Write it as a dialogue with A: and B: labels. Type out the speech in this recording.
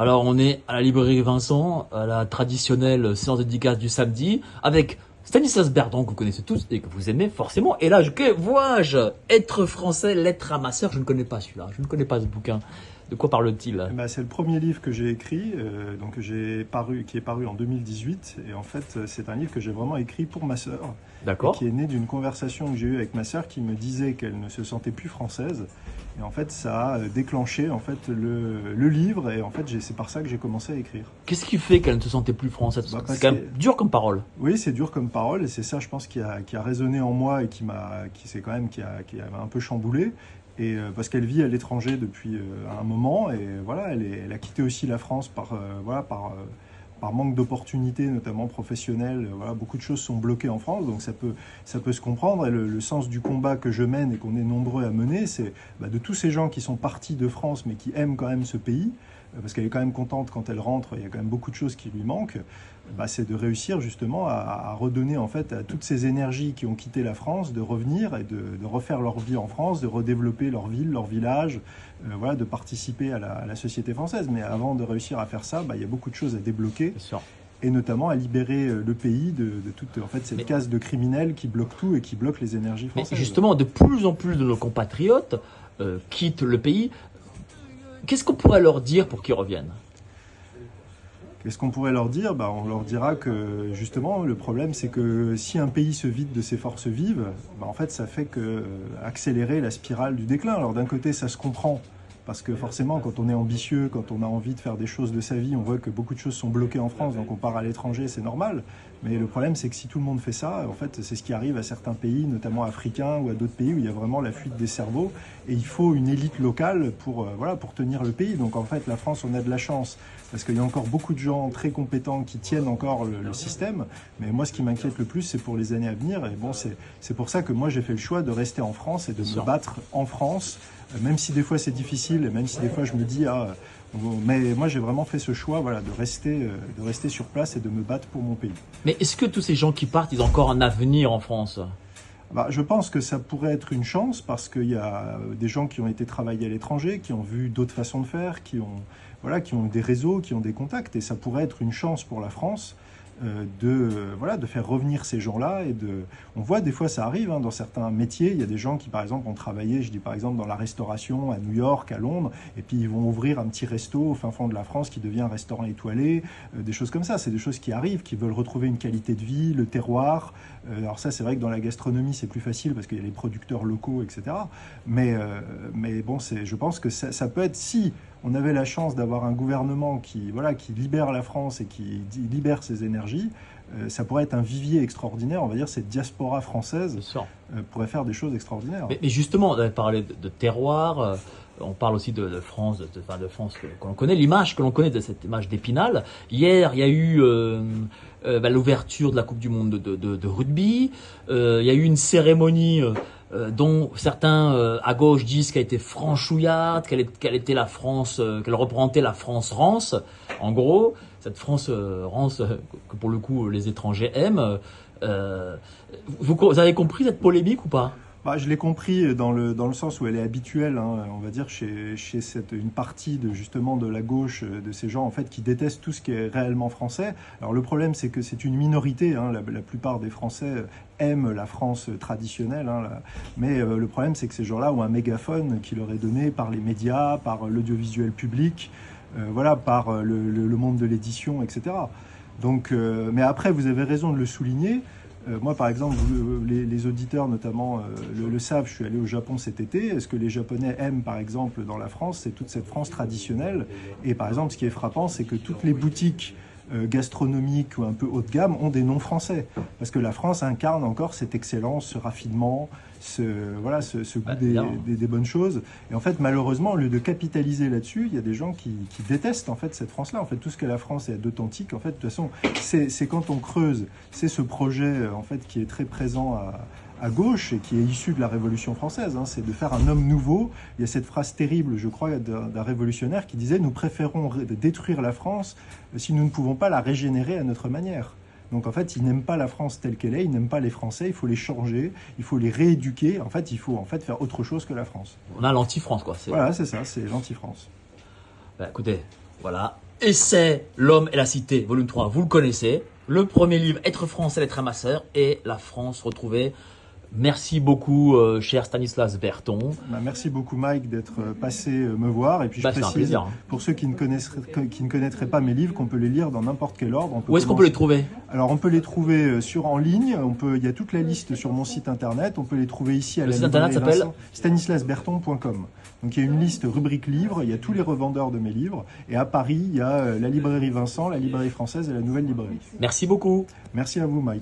A: Alors, on est à la librairie Vincent, à la traditionnelle séance dédicace du samedi, avec Stanislas Bertrand, que vous connaissez tous et que vous aimez forcément. Et là, que vois-je? Être français, lettre à ma sœur. Je ne connais pas celui-là, je ne connais pas ce bouquin. De quoi parle-t-il?
B: Eh ben, c'est le premier livre que j'ai écrit, qui est paru en 2018. Et en fait, c'est un livre que j'ai vraiment écrit pour ma sœur. Et
A: D'accord.
B: qui est né d'une conversation que j'ai eue avec ma sœur qui me disait qu'elle ne se sentait plus française. Et en fait, ça a déclenché en fait, le livre. Et en fait, c'est par ça que j'ai commencé à écrire.
A: Qu'est-ce qui fait qu'elle ne se sentait plus française?
B: Bah,
A: C'est
B: parce
A: quand
B: que,
A: même dur comme parole.
B: oui, c'est dur comme parole. Et c'est ça, je pense, qui a résonné en moi et qui a un peu chamboulé. Et parce qu'elle vit à l'étranger depuis un moment, et voilà, elle a quitté aussi la France par manque d'opportunités, notamment professionnelles. Voilà, beaucoup de choses sont bloquées en France, donc ça peut se comprendre. Et le sens du combat que je mène et qu'on est nombreux à mener, c'est de tous ces gens qui sont partis de France, mais qui aiment quand même ce pays, parce qu'elle est quand même contente quand elle rentre, il y a quand même beaucoup de choses qui lui manquent. C'est de réussir justement à redonner en fait à toutes ces énergies qui ont quitté la France, de revenir et de refaire leur vie en France, de redévelopper leur ville, leur village, voilà, de participer à la société française. Mais avant de réussir à faire ça, il y a beaucoup de choses à débloquer,
A: C'est sûr.
B: et notamment à libérer le pays de toute en fait, cette
A: Mais,
B: caste de criminels qui bloquent tout et qui bloquent les énergies
A: mais
B: françaises.
A: justement, de plus en plus de nos compatriotes quittent le pays. Qu'est-ce qu'on pourrait leur dire pour qu'ils reviennent?
B: Qu'est-ce qu'on pourrait leur dire? On leur dira que justement le problème c'est que si un pays se vide de ses forces vives, en fait ça fait que accélérer la spirale du déclin. Alors d'un côté ça se comprend, parce que forcément quand on est ambitieux, quand on a envie de faire des choses de sa vie, on voit que beaucoup de choses sont bloquées en France, donc on part à l'étranger, c'est normal. Mais le problème c'est que si tout le monde fait ça, en fait c'est ce qui arrive à certains pays, notamment africains ou à d'autres pays où il y a vraiment la fuite des cerveaux, et il faut une élite locale pour tenir le pays. Donc en fait la France, on a de la chance, parce qu'il y a encore beaucoup de gens très compétents qui tiennent encore le système. Mais moi, ce qui m'inquiète le plus, c'est pour les années à venir. Et bon, c'est pour ça que moi, j'ai fait le choix de rester en France et de me battre en France, même si des fois c'est difficile, et même si des fois je me dis, mais moi, j'ai vraiment fait ce choix, voilà, de rester sur place et de me battre pour mon pays.
A: Mais est-ce que tous ces gens qui partent, ils ont encore un avenir en France?
B: Je pense que ça pourrait être une chance, parce qu'il y a des gens qui ont été travailler à l'étranger, qui ont vu d'autres façons de faire, qui ont des réseaux, qui ont des contacts, et ça pourrait être une chance pour la France de faire revenir ces gens-là. On voit des fois ça arrive dans certains métiers, il y a des gens qui par exemple ont travaillé, je dis par exemple dans la restauration à New York, à Londres, et puis ils vont ouvrir un petit resto au fin fond de la France qui devient un restaurant étoilé, des choses comme ça. C'est des choses qui arrivent, qui veulent retrouver une qualité de vie, le terroir. Alors ça, c'est vrai que dans la gastronomie c'est plus facile parce qu'il y a les producteurs locaux, etc. Mais bon, je pense que ça peut être, si on avait la chance d'avoir un gouvernement qui libère la France et qui libère ses énergies, ça pourrait être un vivier extraordinaire. On va dire cette diaspora française pourrait faire des choses extraordinaires.
A: Mais justement, on avait parlé de terroir, on parle aussi de France, de France que l'on connaît, l'image que l'on connaît de cette image d'Épinal. Hier, il y a eu l'ouverture de la Coupe du Monde de rugby. Il y a eu une cérémonie dont certains à gauche disent qu'elle était franchouillarde, qu'elle était la France, qu'elle représentait la France rance. En gros, cette France rance que pour le coup les étrangers aiment. Vous avez compris cette polémique ou pas?
B: Je l'ai compris dans le sens où elle est habituelle, on va dire, chez une partie justement de la gauche, de ces gens en fait qui détestent tout ce qui est réellement français. Alors le problème, c'est que c'est une minorité, la plupart des Français aiment la France traditionnelle, mais le problème, c'est que ces gens-là ont un mégaphone qui leur est donné par les médias, par l'audiovisuel public, par le monde de l'édition, etc. Donc, mais après, vous avez raison de le souligner. Moi, par exemple, les auditeurs notamment le savent, je suis allé au Japon cet été. Ce que les Japonais aiment, par exemple, dans la France, c'est toute cette France traditionnelle. Et par exemple, ce qui est frappant, c'est que toutes les boutiques gastronomiques ou un peu haut de gamme ont des noms français. Parce que la France incarne encore cette excellence, ce raffinement, ce goût des bonnes choses. Et en fait, malheureusement, au lieu de capitaliser là-dessus, il y a des gens qui détestent en fait cette France-là. En fait, tout ce que la France est d'authentique, en fait, de toute façon, c'est quand on creuse, c'est ce projet en fait qui est très présent à gauche et qui est issu de la Révolution française, c'est de faire un homme nouveau. Il y a cette phrase terrible, je crois, d'un révolutionnaire qui disait « Nous préférons détruire la France si nous ne pouvons pas la régénérer à notre manière ». Donc en fait, ils n'aiment pas la France telle qu'elle est, ils n'aiment pas les Français, il faut les changer, il faut les rééduquer. En fait, il faut faire autre chose que la France.
A: On a l'anti-France, quoi.
B: Voilà, c'est ça, c'est l'anti-France.
A: Écoutez, voilà, Essai, l'homme et la cité, volume 3, vous le connaissez. Le premier livre, Être français, être ma sœur, et La France retrouvée. Merci beaucoup, cher Stanislas Berton.
B: Merci beaucoup, Mike, d'être passé me voir. Et puis je
A: C'est un
B: précise,
A: plaisir.
B: pour ceux qui ne connaîtraient pas mes livres, qu'on peut les lire dans n'importe quel ordre.
A: Où est-ce qu'on peut les trouver?
B: Alors, on peut les trouver en ligne. Il y a toute la liste sur mon site internet. On peut les trouver ici à la
A: site internet
B: librairie
A: s'appelle
B: stanislasberton.com. Donc, il y a une liste rubrique livres. Il y a tous les revendeurs de mes livres. Et à Paris, il y a la librairie Vincent, la librairie française et la Nouvelle Librairie.
A: Merci beaucoup.
B: Merci à vous, Mike.